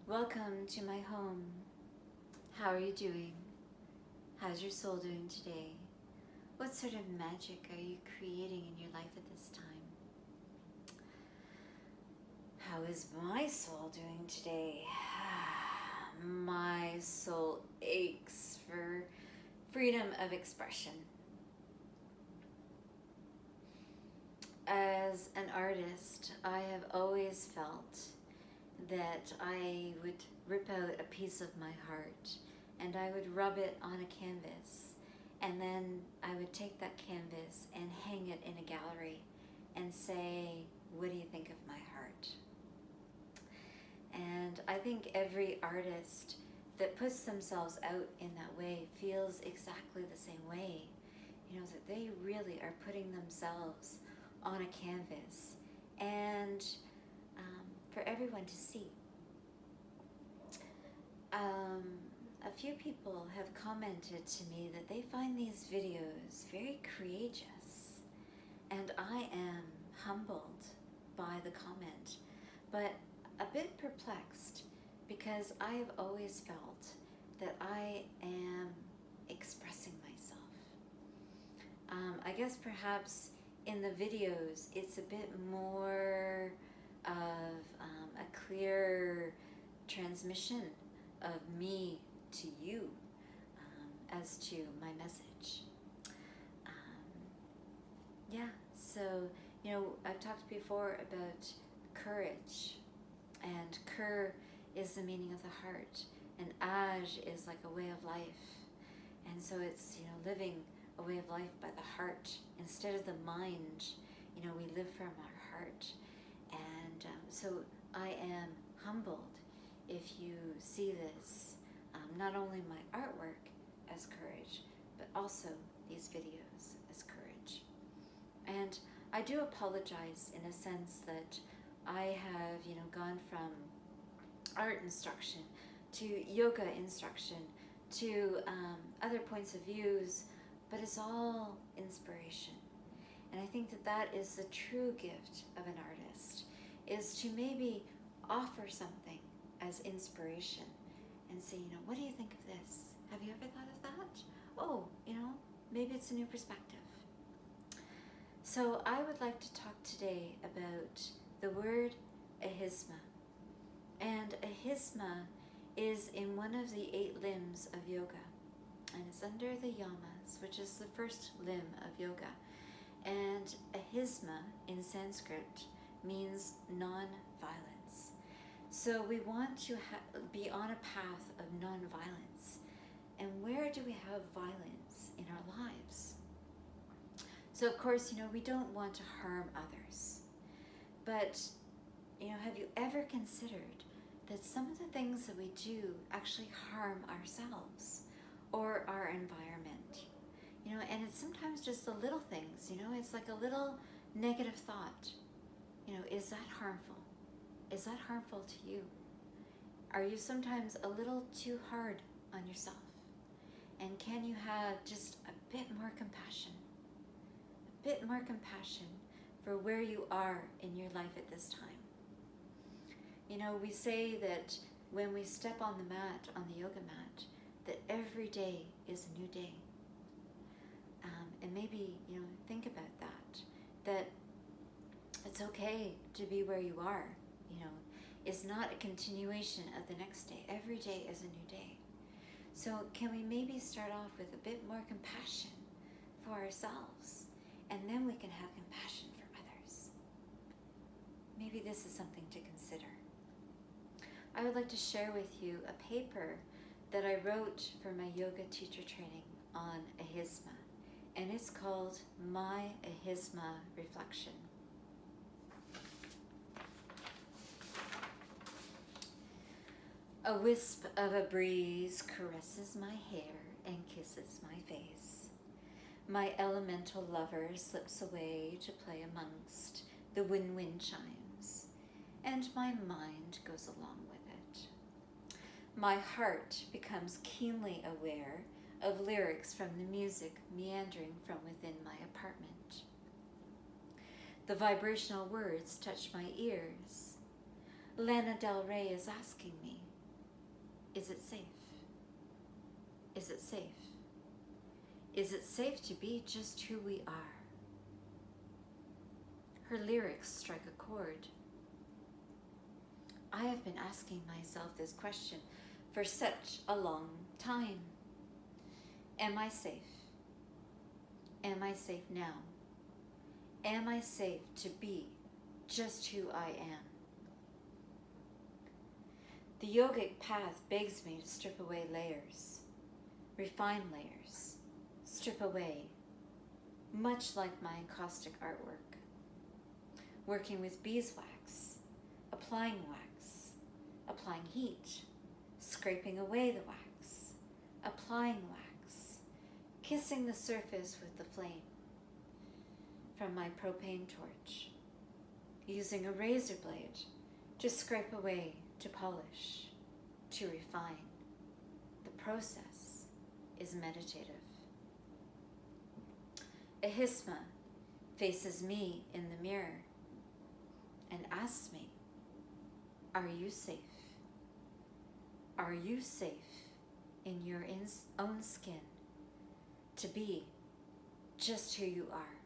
Welcome to my home. How are you doing? How's your soul doing today? What sort of magic are you creating in your life at this time? How is my soul doing today? My soul aches for freedom of expression. As an artist, I have always felt that I would rip out a piece of my heart and I would rub it on a canvas, and then I would take that canvas and hang it in a gallery and say, what do you think of my heart? And I think every artist that puts themselves out in that way feels exactly the same way. You know, that they really are putting themselves on a canvas and for everyone to see. A few people have commented to me that they find these videos very courageous, and I am humbled by the comment, but a bit perplexed because I have always felt that I am expressing myself. I guess perhaps in the videos it's a bit more of a clear transmission of me to you as to my message. So, you know, I've talked before about courage, and Kur is the meaning of the heart, and Aj is like a way of life. And so it's, you know, living a way of life by the heart instead of the mind. You know, we live from our heart. And so I am humbled if you see this, not only my artwork as courage, but also these videos as courage. And I do apologize in a sense that I have, you know, gone from art instruction to yoga instruction to other points of views, but it's all inspiration. And I think that that is the true gift of an artist, is to maybe offer something as inspiration and say, you know, what do you think of this? Have you ever thought of that? Oh, you know, maybe it's a new perspective. So I would like to talk today about the word Ahimsa. And Ahimsa is in one of the 8 limbs of yoga, and it's under the yamas, which is the first limb of yoga. And Ahimsa in Sanskrit means non-violence. So we want to be on a path of non-violence. And where do we have violence in our lives? So of course, you know, we don't want to harm others. But, you know, have you ever considered that some of the things that we do actually harm ourselves or our environment? You know, and it's sometimes just the little things, you know, it's like a little negative thought. You know, is that harmful? Is that harmful to you? Are you sometimes a little too hard on yourself? And can you have just a bit more compassion? A bit more compassion for where you are in your life at this time. You know, we say that when we step on the mat, on the yoga mat, that every day is a new day. And maybe, you know, think about that it's okay to be where you are. You know, it's not a continuation of the next day. Every day is a new day. So can we maybe start off with a bit more compassion for ourselves, and then we can have compassion for others? Maybe this is something to consider. I would like to share with you a paper that I wrote for my yoga teacher training on Ahimsa, and it's called My Ahimsa Reflection. A wisp of a breeze caresses my hair and kisses my face. My elemental lover slips away to play amongst the wind chimes, and my mind goes along with it. My heart becomes keenly aware of lyrics from the music meandering from within my apartment. The vibrational words touch my ears. Lana Del Rey is asking me, Is it safe? Is it safe? Is it safe to be just who we are? Her lyrics strike a chord. I have been asking myself this question for such a long time. Am I safe? Am I safe now? Am I safe to be just who I am? The yogic path begs me to strip away layers, refine layers, strip away, much like my encaustic artwork. Working with beeswax, applying wax, applying heat, scraping away the wax, applying wax, kissing the surface with the flame from my propane torch, using a razor blade to scrape away, to polish, to refine. The process is meditative. Ahimsa faces me in the mirror and asks me, are you safe? Are you safe in your own skin to be just who you are?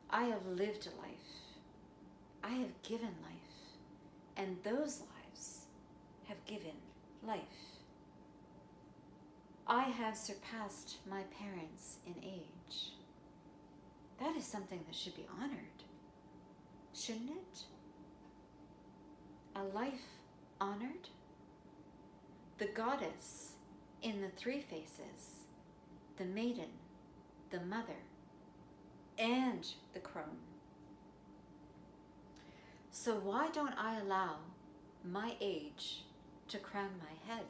I have lived a life. I have given life, and those lives have given life. I have surpassed my parents in age. That is something that should be honored, shouldn't it? A life honored? The goddess in the three faces, the maiden, the mother, and the crone. So why don't I allow my age to crown my head?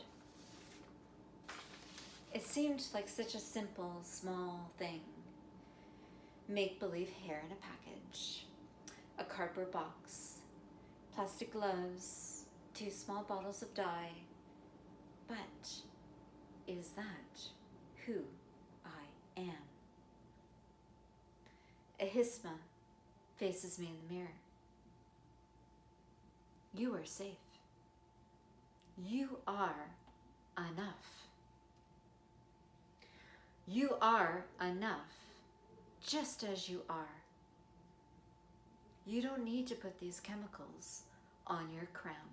It seemed like such a simple, small thing. Make-believe hair in a package, a cardboard box, plastic gloves, 2 small bottles of dye. But is that who I am? Ahimsa faces me in the mirror. You are safe. You are enough. You are enough, just as you are. You don't need to put these chemicals on your crown.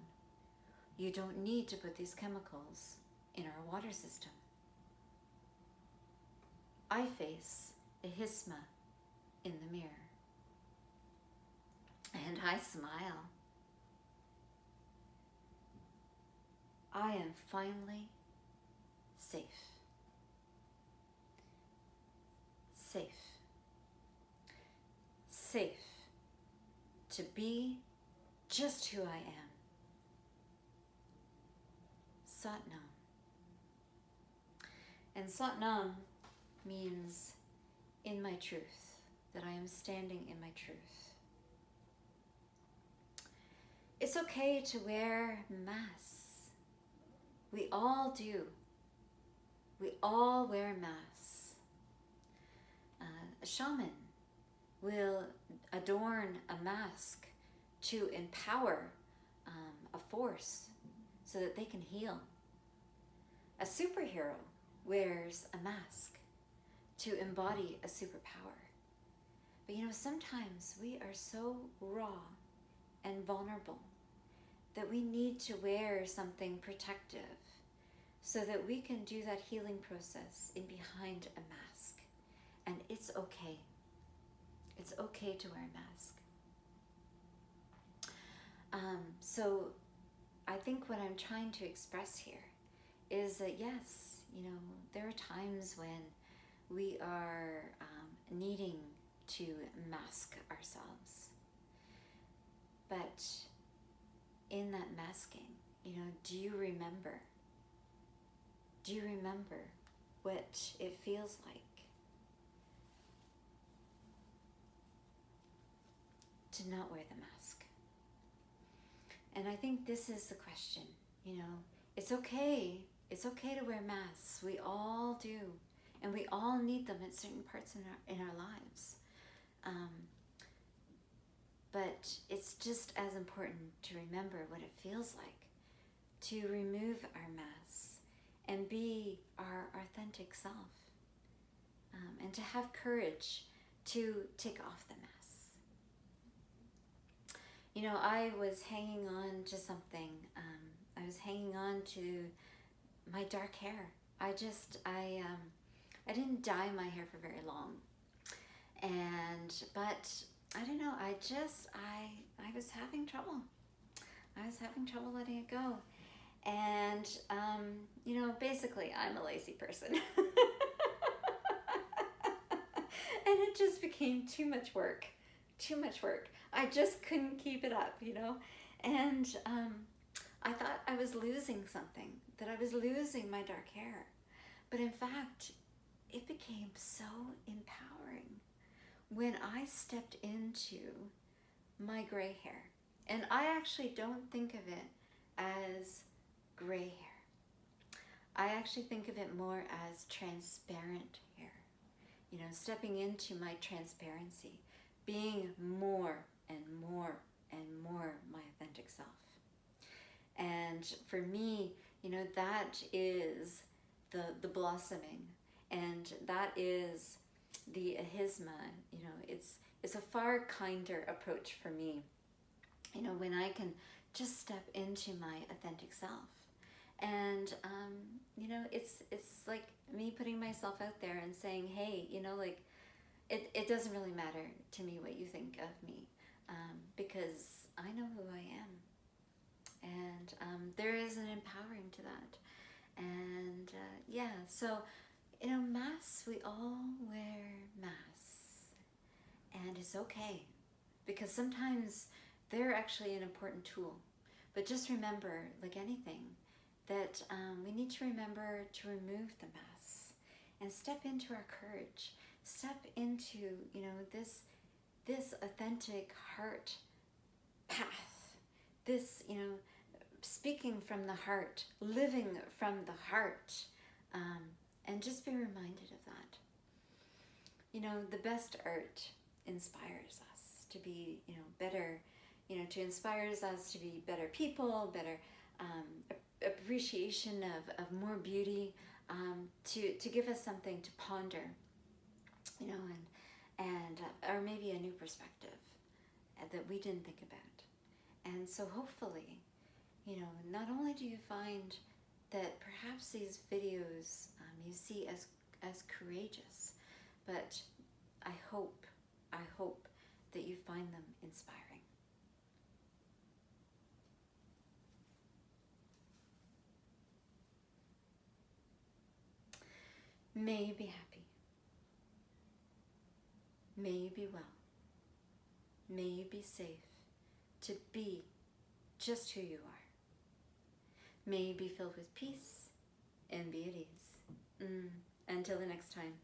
You don't need to put these chemicals in our water system. I face Ahimsa in the mirror, and I smile. I am finally safe. Safe. Safe to be just who I am. Satnam. And Satnam means in my truth, that I am standing in my truth. It's okay to wear masks. We all do. We all wear masks. A shaman will adorn a mask to empower a force so that they can heal. A superhero wears a mask to embody a superpower. But sometimes we are so raw and vulnerable that we need to wear something protective so that we can do that healing process in behind a mask. And it's okay. It's okay to wear a mask. So I think what I'm trying to express here is that yes, there are times when we are needing to mask ourselves. But in that masking, do you remember? Do you remember what it feels like to not wear the mask? And I think this is the question, it's okay. It's okay to wear masks. We all do. And we all need them at certain parts in our lives. But it's just as important to remember what it feels like to remove our masks and be our authentic self, and to have courage to take off the masks. You know, I was hanging on to something. I was hanging on to my dark hair. I didn't dye my hair for very long, but I don't know. I was having trouble. I was having trouble letting it go, and you know, basically, I'm a lazy person, and it just became too much work. Too much work. I just couldn't keep it up, you know, and I thought I was losing something, that I was losing my dark hair. But in fact, it became so empowering when I stepped into my gray hair. And I actually don't think of it as gray hair. I actually think of it more as transparent hair. You know, stepping into my transparency, being more and more and more my authentic self. And for me, you know, that is the blossoming, and that is the Ahimsa. You know, it's a far kinder approach for me, you know, when I can just step into my authentic self. And you know, it's like me putting myself out there and saying, hey, you know, like, it doesn't really matter to me what you think of me, because I know who I am. And there is an empowering to that. And yeah, so, you know, masks, we all wear masks. And it's okay, because sometimes they're actually an important tool. But just remember, like anything, that we need to remember to remove the masks and step into our courage. Step into, you know, this authentic heart path. This, you know, speaking from the heart, living from the heart, and just be reminded of that. You know, the best art inspires us to be, you know, better, you know, to inspires us to be better people, better appreciation of more beauty, to give us something to ponder, you know, and or maybe a new perspective that we didn't think about. And so hopefully, you know, not only do you find that perhaps these videos you see as courageous, but I hope that you find them inspiring. May you be happy. May you be well. May you be safe to be just who you are. May you be filled with peace and beauties. Until the next time.